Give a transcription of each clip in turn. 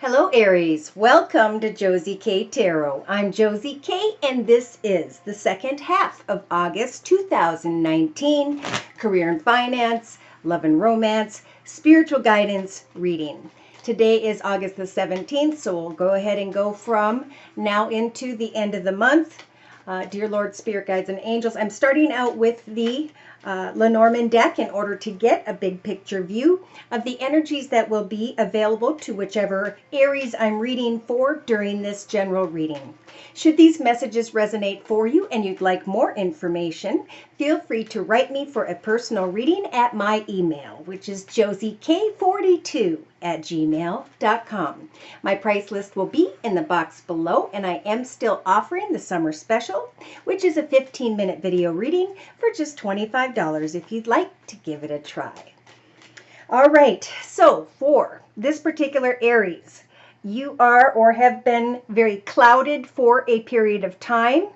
Hello Aries, welcome to Josie K Tarot. I'm Josie K and this is the second half of August 2019 career and finance, love and romance, spiritual guidance reading. Today is August the 17th, so we'll go ahead and go from now into the end of the month. Dear Lord, Spirit Guides, and Angels, I'm starting out with the Lenormand deck in order to get a big picture view of the energies that will be available to whichever Aries I'm reading for during this general reading. Should these messages resonate for you and you'd like more information, feel free to write me for a personal reading at my email, which is josiek42@gmail.com. My price list will be in the box below, and I am still offering the summer special, which is a 15-minute video reading for just $25 if you'd like to give it a try. All right, so for this particular Aries, you are or have been very clouded for a period of time,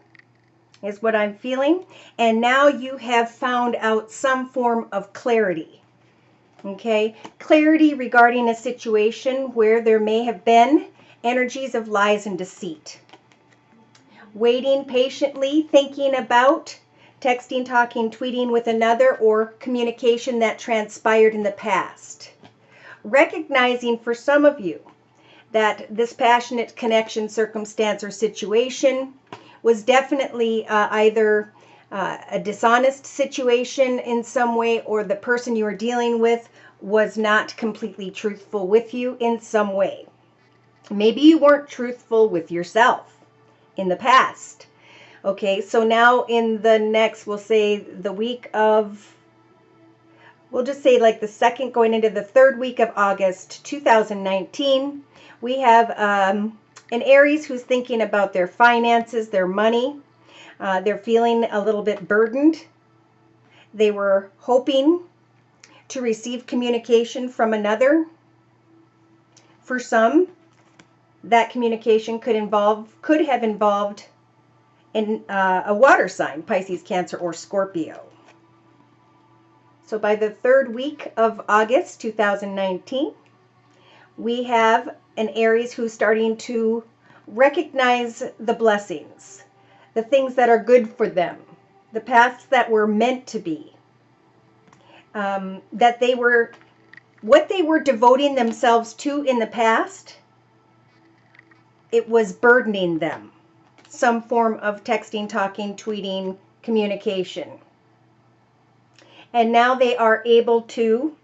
is what I'm feeling. And now you have found out some form of clarity. Okay, clarity regarding a situation where there may have been energies of lies and deceit. Waiting patiently, thinking about texting, talking, tweeting with another, or communication that transpired in the past. Recognizing for some of you that this passionate connection, circumstance, or situation was definitely either a dishonest situation in some way, or the person you were dealing with was not completely truthful with you in some way. Maybe you weren't truthful with yourself in the past. Okay, so now in the next, we'll say the week of, we'll just say like the second going into the third week of August 2019, we have an Aries who's thinking about their finances, their money. They're feeling a little bit burdened. They were hoping to receive communication from another. For some, that communication could have involved a water sign, Pisces, Cancer, or Scorpio. So by the third week of August 2019, we have an Aries who's starting to recognize the blessings, the things that are good for them, the paths that were meant to be, that they were, what they were devoting themselves to in the past, it was burdening them. Some form of texting, talking, tweeting, communication. And now they are able to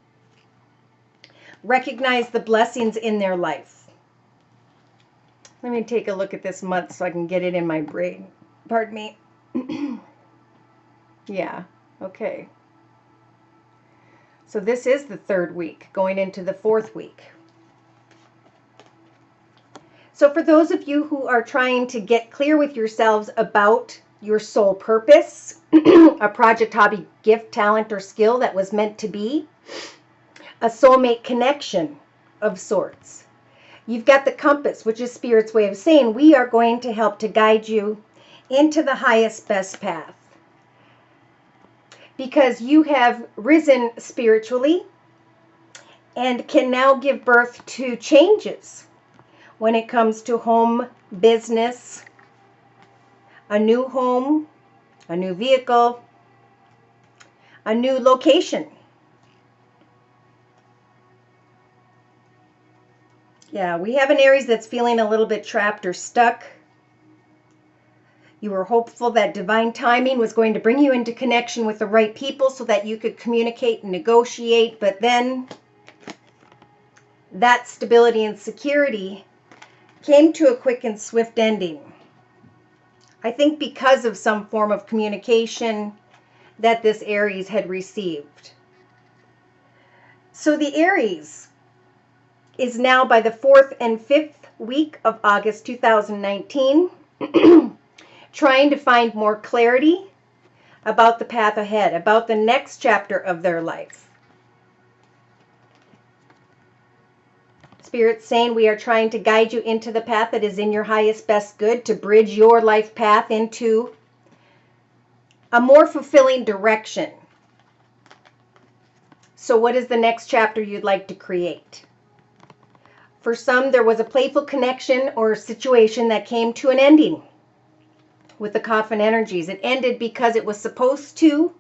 recognize the blessings in their life. Let me take a look at this month so I can get it in my brain. Pardon me. Yeah, okay. So this is the third week, going into the fourth week. So for those of you who are trying to get clear with yourselves about your soul purpose, a project, hobby, gift, talent, or skill that was meant to be, a soulmate connection of sorts. You've got the compass, which is Spirit's way of saying we are going to help to guide you into the highest, best path. Because you have risen spiritually and can now give birth to changes when it comes to home, business, a new home, a new vehicle, a new location. Yeah, we have an Aries that's feeling a little bit trapped or stuck. You were hopeful that divine timing was going to bring you into connection with the right people so that you could communicate and negotiate, but then that stability and security came to a quick and swift ending. I think because of some form of communication that this Aries had received. So the Aries is now by the 4th and 5th week of August 2019 trying to find more clarity about the path ahead, about the next chapter of their life. Spirit's saying we are trying to guide you into the path that is in your highest, best good, to bridge your life path into a more fulfilling direction. So what is the next chapter you'd like to create? For some, there was a playful connection or situation that came to an ending with the coffin energies. It ended because it was supposed to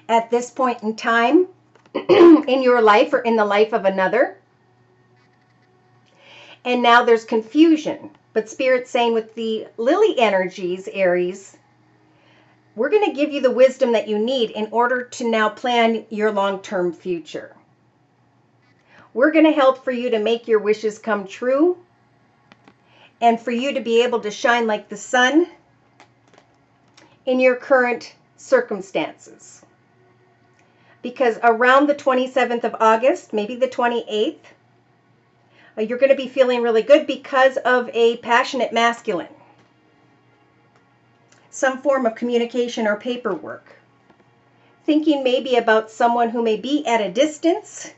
at this point in time in your life or in the life of another. And now there's confusion. But Spirit's saying with the lily energies, Aries, we're going to give you the wisdom that you need in order to now plan your long-term future. We're going to help for you to make your wishes come true and for you to be able to shine like the sun in your current circumstances. Because around the 27th of August, maybe the 28th, you're going to be feeling really good because of a passionate masculine. Some form of communication or paperwork. Thinking maybe about someone who may be at a distance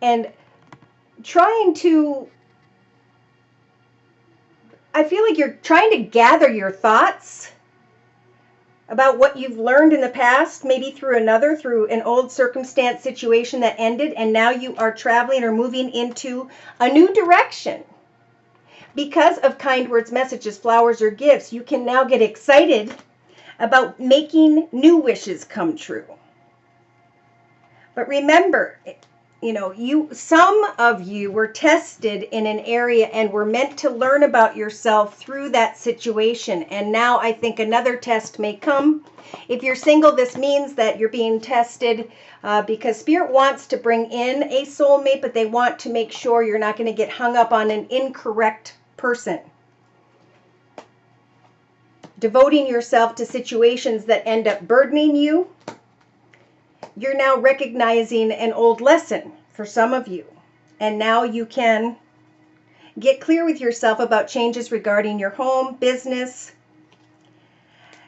and trying to, I feel like you're trying to gather your thoughts about what you've learned in the past, maybe through an old circumstance situation that ended, and now you are traveling or moving into a new direction. Because of kind words, messages, flowers, or gifts, you can now get excited about making new wishes come true. But remember, some of you were tested in an area and were meant to learn about yourself through that situation. And now I think another test may come. If you're single, this means that you're being tested because Spirit wants to bring in a soulmate, but they want to make sure you're not going to get hung up on an incorrect person. Devoting yourself to situations that end up burdening you. You're now recognizing an old lesson for some of you. And now you can get clear with yourself about changes regarding your home, business.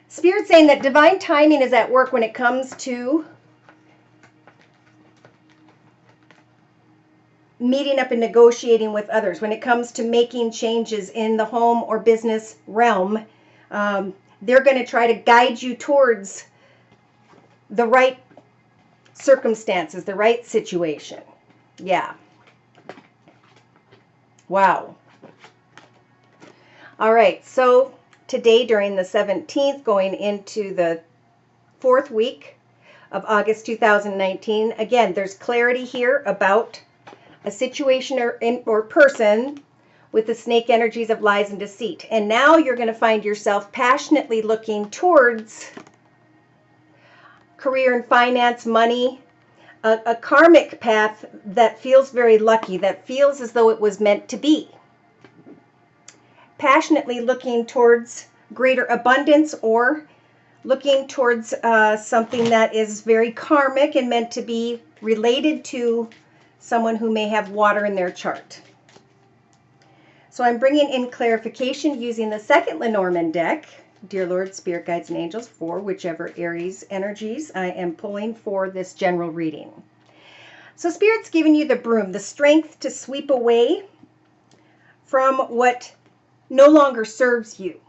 Spirit's saying that divine timing is at work when it comes to meeting up and negotiating with others. When it comes to making changes in the home or business realm, they're going to try to guide you towards the right circumstances, the right situation. Yeah. Wow. All right. So today during the 17th, going into the 4th week of August 2019, again, there's clarity here about a situation or person with the snake energies of lies and deceit. And now you're going to find yourself passionately looking towards career and finance, money, a karmic path that feels very lucky, that feels as though it was meant to be. Passionately looking towards greater abundance or looking towards something that is very karmic and meant to be related to someone who may have water in their chart. So I'm bringing in clarification using the second Lenormand deck, Dear Lord, Spirit Guides, and Angels, for whichever Aries energies I am pulling for this general reading. So Spirit's giving you the broom, the strength to sweep away from what no longer serves you,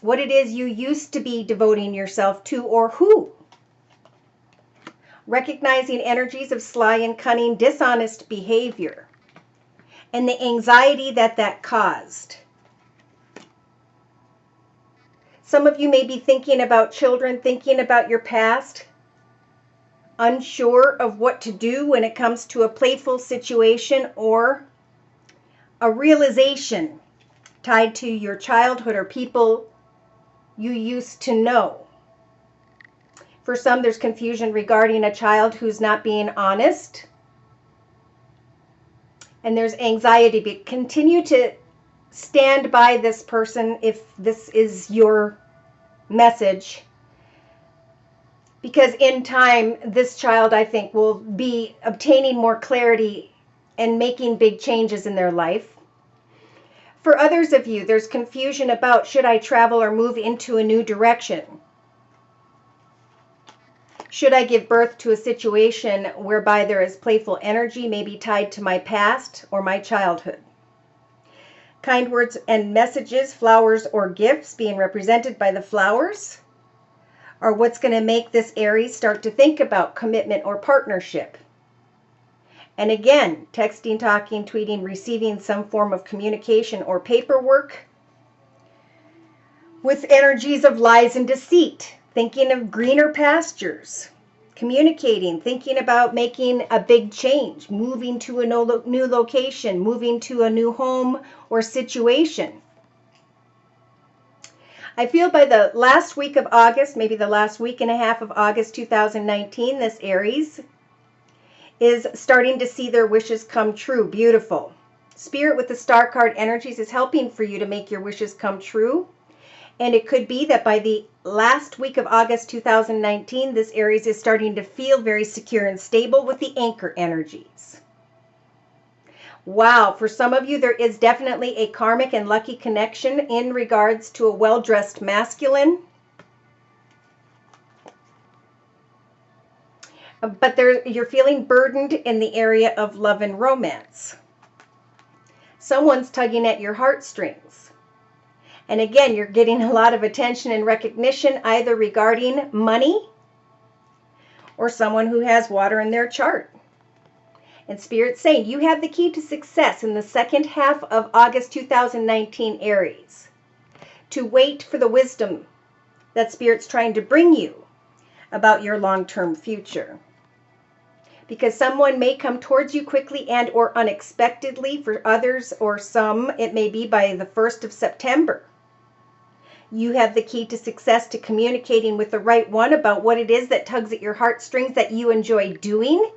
what it is you used to be devoting yourself to or who. Recognizing energies of sly and cunning, dishonest behavior, and the anxiety that caused. Some of you may be thinking about children, thinking about your past, unsure of what to do when it comes to a playful situation or a realization tied to your childhood or people you used to know. For some, there's confusion regarding a child who's not being honest. And there's anxiety. But continue to stand by this person if this is your message. Because in time, this child, I think, will be obtaining more clarity and making big changes in their life. For others of you, there's confusion about should I travel or move into a new direction? Should I give birth to a situation whereby there is playful energy, maybe tied to my past or my childhood? Kind words and messages, flowers or gifts being represented by the flowers are what's going to make this Aries start to think about commitment or partnership. And again, texting, talking, tweeting, receiving some form of communication or paperwork with energies of lies and deceit, thinking of greener pastures, communicating, thinking about making a big change, moving to a new location, moving to a new home or situation. I feel by the last week of August, maybe the last week and a half of August 2019, this Aries is starting to see their wishes come true. Beautiful. Spirit with the star card energies is helping for you to make your wishes come true. And it could be that by the last week of August 2019, this Aries is starting to feel very secure and stable with the anchor energies. Wow, for some of you, there is definitely a karmic and lucky connection in regards to a well-dressed masculine. But you're feeling burdened in the area of love and romance. Someone's tugging at your heartstrings. And again, you're getting a lot of attention and recognition either regarding money or someone who has water in their chart. And Spirit's saying you have the key to success in the second half of August 2019, Aries. To wait for the wisdom that Spirit's trying to bring you about your long-term future. Because someone may come towards you quickly and or unexpectedly. For others or some, it may be by the 1st of September. You have the key to success to communicating with the right one about what it is that tugs at your heartstrings that you enjoy doing.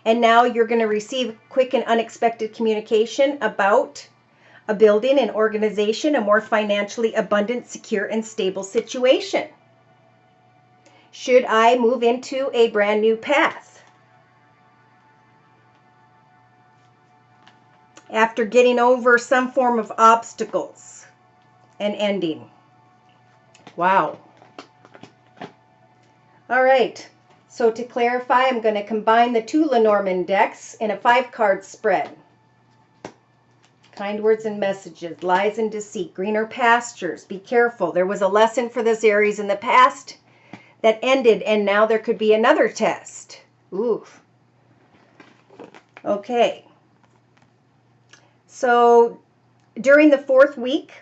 And now you're going to receive quick and unexpected communication about a building, an organization, a more financially abundant, secure, and stable situation. Should I move into a brand new path? After getting over some form of obstacles and ending. Wow. All right. So to clarify, I'm going to combine the two Lenormand decks in a 5-card spread. Kind words and messages, lies and deceit, greener pastures. Be careful. There was a lesson for this Aries in the past that ended, and now there could be another test. Oof. Okay. So during the 4th week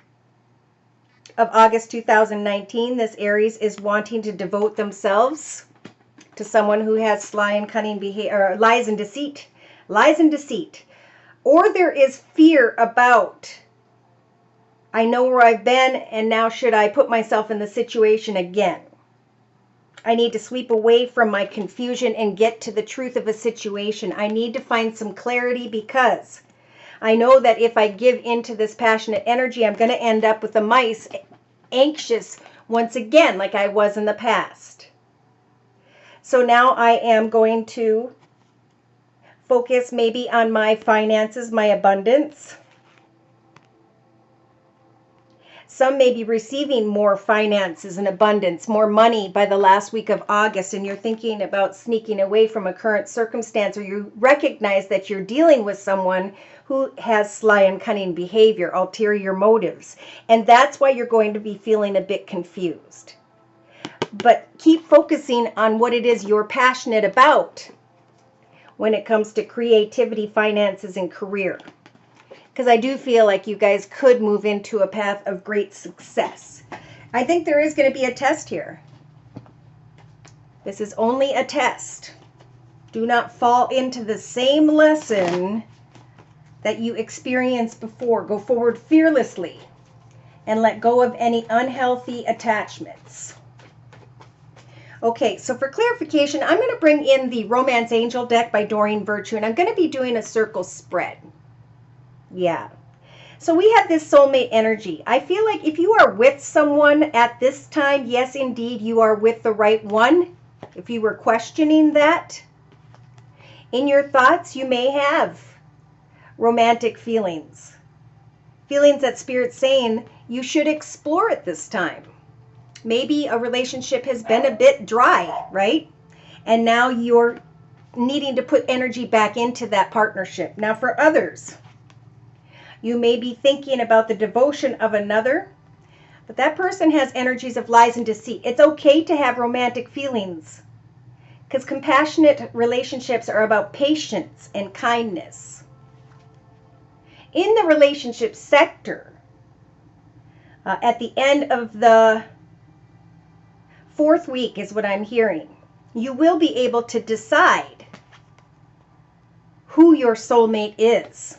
of August 2019, this Aries is wanting to devote themselves to someone who has sly and cunning behavior, or lies and deceit. Lies and deceit. Or there is fear about, I know where I've been, and now should I put myself in the situation again? I need to sweep away from my confusion and get to the truth of a situation. I need to find some clarity because I know that if I give into this passionate energy, I'm going to end up with the mice anxious once again, like I was in the past. So now I am going to focus maybe on my finances, my abundance. Some may be receiving more finances and abundance, more money by the last week of August, and you're thinking about sneaking away from a current circumstance, or you recognize that you're dealing with someone who has sly and cunning behavior, ulterior motives, and that's why you're going to be feeling a bit confused. But keep focusing on what it is you're passionate about when it comes to creativity, finances, and career. Because I do feel like you guys could move into a path of great success. I think there is going to be a test here. This is only a test. Do not fall into the same lesson that you experienced before. Go forward fearlessly and let go of any unhealthy attachments. Okay, so for clarification, I'm going to bring in the Romance Angel deck by Doreen Virtue, and I'm going to be doing a circle spread. Yeah. So we have this soulmate energy. I feel like if you are with someone at this time, yes, indeed, you are with the right one. If you were questioning that, in your thoughts, you may have romantic feelings. Feelings that Spirit's saying you should explore at this time. Maybe a relationship has been a bit dry, right? And now you're needing to put energy back into that partnership. Now for others, you may be thinking about the devotion of another, but that person has energies of lies and deceit. It's okay to have romantic feelings because compassionate relationships are about patience and kindness. In the relationship sector, at the end of the 4th week is what I'm hearing, you will be able to decide who your soulmate is.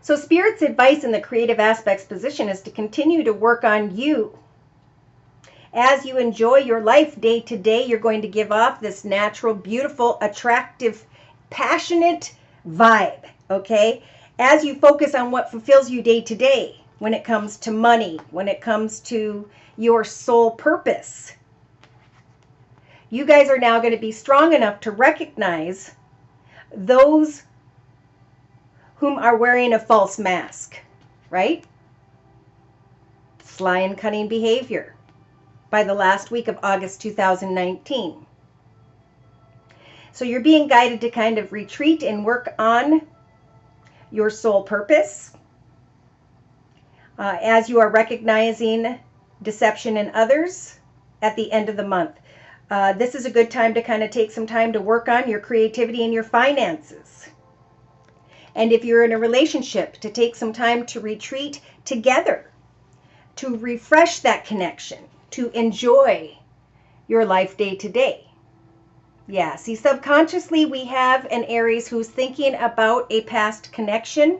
So Spirit's advice in the creative aspects position is to continue to work on you. As you enjoy your life day to day, you're going to give off this natural, beautiful, attractive, passionate vibe, okay? As you focus on what fulfills you day to day, when it comes to money, when it comes to your soul purpose, you guys are now going to be strong enough to recognize those whom are wearing a false mask, right? Sly and cunning behavior by the last week of August 2019. So you're being guided to kind of retreat and work on your soul purpose as you are recognizing deception in others at the end of the month. This is a good time to kind of take some time to work on your creativity and your finances. And if you're in a relationship, to take some time to retreat together, to refresh that connection, to enjoy your life day to day. Yeah, see, subconsciously we have an Aries who's thinking about a past connection.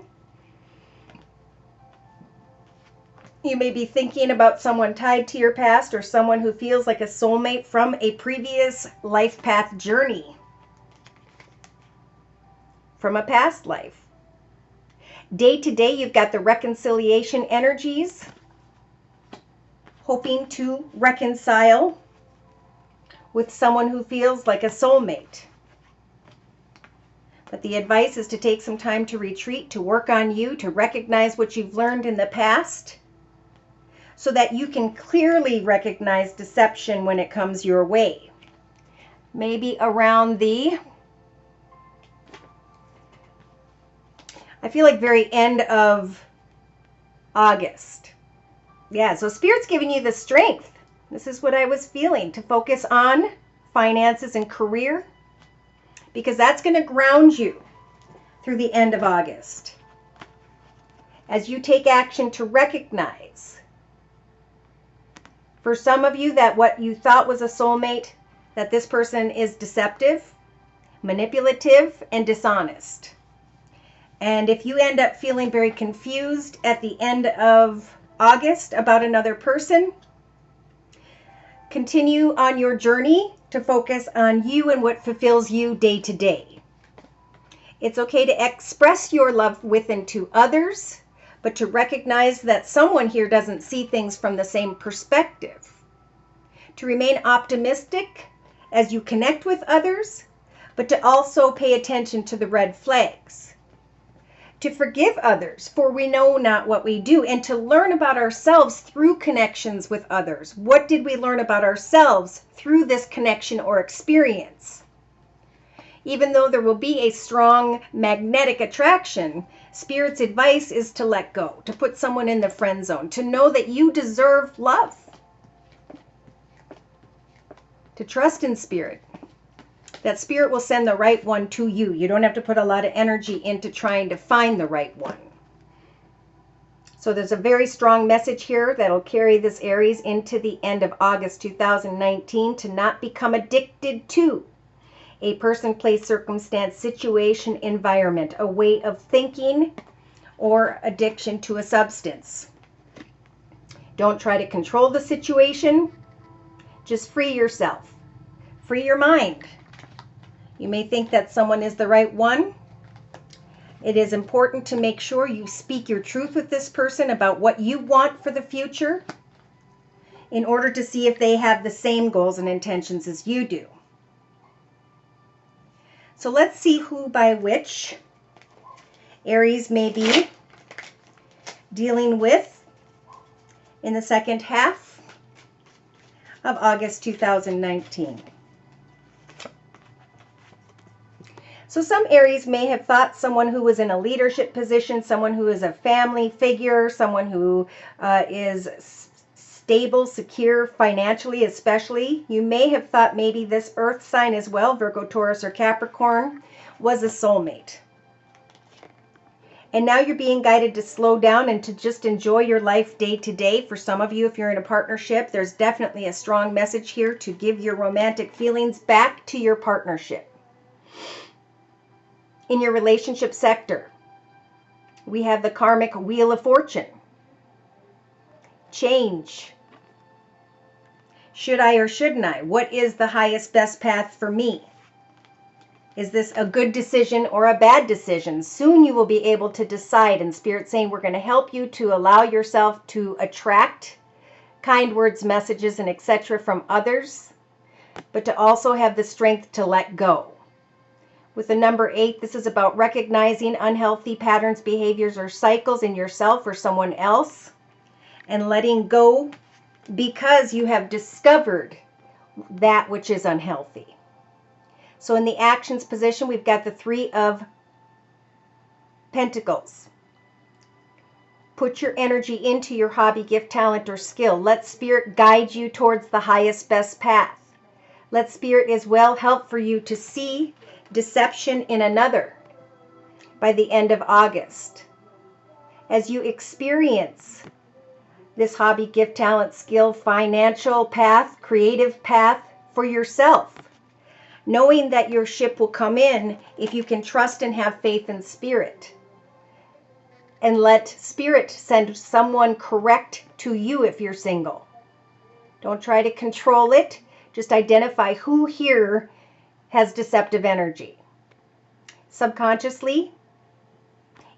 You may be thinking about someone tied to your past or someone who feels like a soulmate from a previous life path journey, from a past life. Day to day, you've got the reconciliation energies, hoping to reconcile with someone who feels like a soulmate. But the advice is to take some time to retreat, to work on you, to recognize what you've learned in the past, so that you can clearly recognize deception when it comes your way. Maybe around the, I feel like very end of August. Yeah, so Spirit's giving you the strength. This is what I was feeling, to focus on finances and career, because that's going to ground you through the end of August. As you take action to recognize, for some of you, that what you thought was a soulmate, that this person is deceptive, manipulative, and dishonest. And if you end up feeling very confused at the end of August about another person, continue on your journey to focus on you and what fulfills you day to day. It's okay to express your love with and to others, but to recognize that someone here doesn't see things from the same perspective. To remain optimistic as you connect with others, but to also pay attention to the red flags. To forgive others, for we know not what we do, and to learn about ourselves through connections with others. What did we learn about ourselves through this connection or experience? Even though there will be a strong magnetic attraction, Spirit's advice is to let go, to put someone in the friend zone, to know that you deserve love, to trust in Spirit, that Spirit will send the right one to you. You don't have to put a lot of energy into trying to find the right one. So there's a very strong message here that'll carry this Aries into the end of August 2019, to not become addicted to a person, place, circumstance, situation, environment, a way of thinking, or addiction to a substance. Don't try to control the situation. Just free yourself. Free your mind. You may think that someone is the right one. It is important to make sure you speak your truth with this person about what you want for the future, in order to see if they have the same goals and intentions as you do. So let's see who by which Aries may be dealing with in the second half of August 2019. So some Aries may have thought someone who was in a leadership position, someone who is a family figure, someone who is stable, secure financially especially. You may have thought maybe this earth sign as well, Virgo, Taurus, or Capricorn, was a soulmate. And now you're being guided to slow down and to just enjoy your life day to day. For some of you, if you're in a partnership, there's definitely a strong message here to give your romantic feelings back to your partnership. In your relationship sector, we have the karmic wheel of fortune. Change. Should I or shouldn't I? What is the highest, best path for me? Is this a good decision or a bad decision? Soon you will be able to decide, and Spirit's saying we're going to help you to allow yourself to attract kind words, messages, and etc. from others, but to also have the strength to let go. With the number 8, this is about recognizing unhealthy patterns, behaviors, or cycles in yourself or someone else, and letting go because you have discovered that which is unhealthy. So in the actions position, we've got the 3 of Pentacles. Put your energy into your hobby, gift, talent, or skill. Let Spirit guide you towards the highest, best path. Let Spirit as well help for you to see deception in another by the end of August. As you experience this hobby, gift, talent, skill, financial path, creative path for yourself, knowing that your ship will come in if you can trust and have faith in Spirit. And let Spirit send someone correct to you if you're single. Don't try to control it. Just identify who here has deceptive energy. Subconsciously,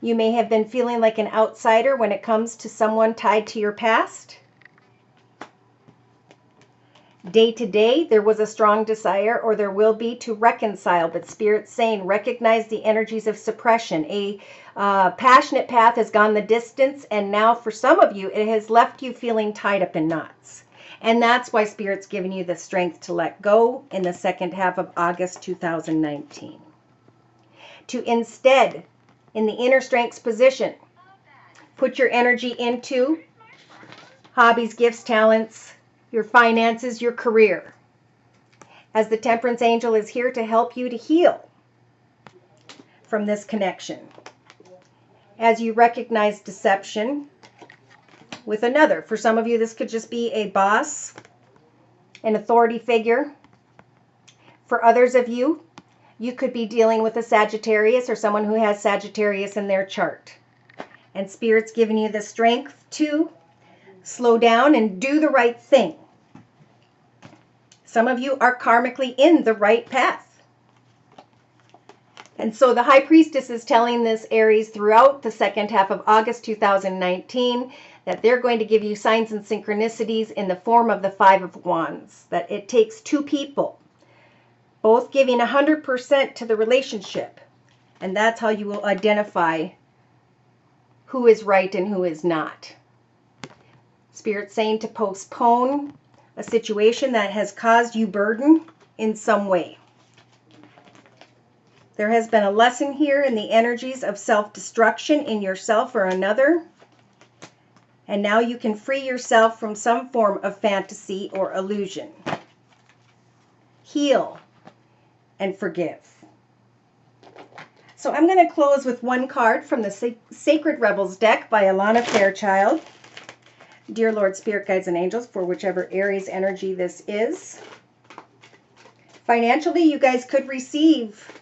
you may have been feeling like an outsider when it comes to someone tied to your past. Day to day, there was a strong desire, or there will be, to reconcile, but Spirit's saying recognize the energies of suppression. A passionate path has gone the distance, and now for some of you, it has left you feeling tied up in knots. And that's why Spirit's giving you the strength to let go in the second half of August 2019. To instead, in the inner strengths position, put your energy into hobbies, gifts, talents, your finances, your career. As the Temperance Angel is here to help you to heal from this connection. As you recognize deception with another. For some of you, this could just be a boss, an authority figure. For others of you, you could be dealing with a Sagittarius or someone who has Sagittarius in their chart. And Spirit's giving you the strength to slow down and do the right thing. Some of you are karmically in the right path. And so the High Priestess is telling this Aries throughout the second half of August 2019 that they're going to give you signs and synchronicities in the form of the 5 of Wands. That it takes 2 people, both giving 100% to the relationship. And that's how you will identify who is right and who is not. Spirit's saying to postpone a situation that has caused you burden in some way. There has been a lesson here in the energies of self-destruction in yourself or another. And now you can free yourself from some form of fantasy or illusion. Heal and forgive. So I'm going to close with one card from the Sacred Rebels deck by Alana Fairchild. Dear Lord, Spirit, Guides, and Angels, for whichever Aries energy this is. Financially, you guys could receive,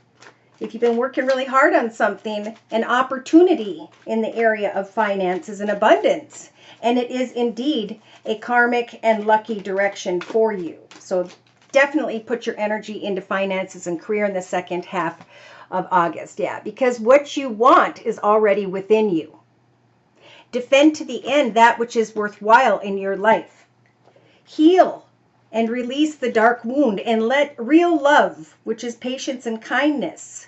if you've been working really hard on something, an opportunity in the area of finances and abundance. And it is indeed a karmic and lucky direction for you. So definitely put your energy into finances and career in the second half of August. Yeah, because what you want is already within you. Defend to the end that which is worthwhile in your life. Heal and release the dark wound, and let real love, which is patience and kindness,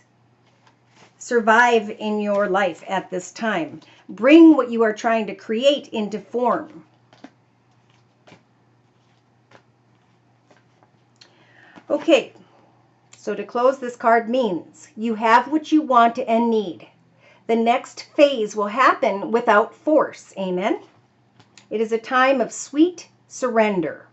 survive in your life at this time. Bring what you are trying to create into form. Okay, so to close, this card means you have what you want and need. The next phase will happen without force. Amen. It is a time of sweet, surrender.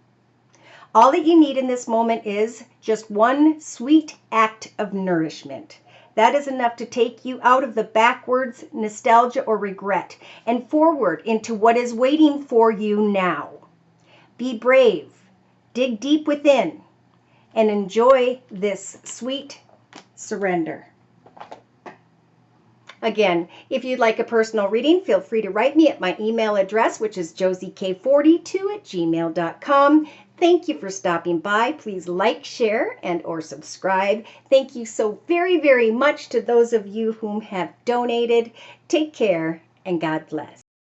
All that you need in this moment is just one sweet act of nourishment. That is enough to take you out of the backwards nostalgia or regret and forward into what is waiting for you now. Be brave, dig deep within, and enjoy this sweet surrender. Again, if you'd like a personal reading, feel free to write me at my email address, which is josiek42@gmail.com. Thank you for stopping by. Please like, share, and or subscribe. Thank you so very, very much to those of you whom have donated. Take care, and God bless.